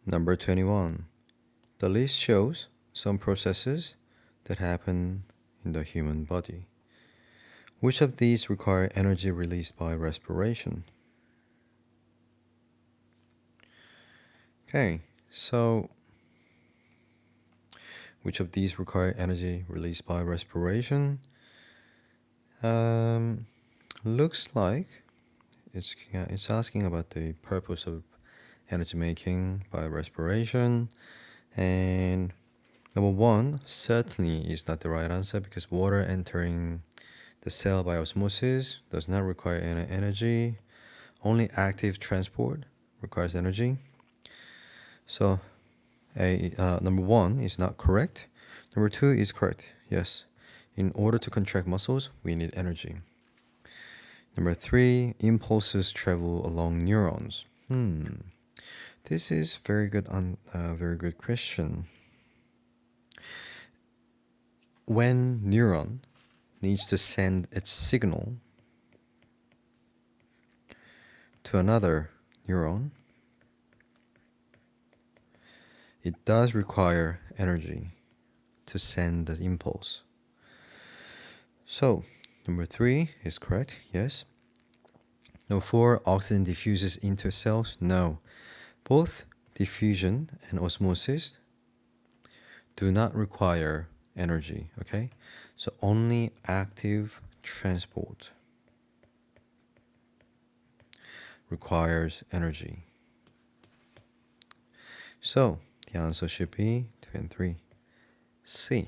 Number 21. The list shows some processes that happen in the human body. Which of these require energy released by respiration? Okay, so which of these require energy released by respiration? Looks like it's asking about the purpose of energy making by respiration. And number one certainly is not the right answer because water entering the cell by osmosis does not require any energy. Only active transport requires energy. So number one is not correct. Number two is correct. Yes. In order to contract muscles, we need energy. Number three, impulses travel along neurons. This is very good question. When neuron needs to send its signal to another neuron, it does require energy to send the impulse. So, number three is correct, yes. Number four, oxygen diffuses into cells. No. Both diffusion and osmosis do not require energy, okay? So only active transport requires energy. So the answer should be 2 and 3. C.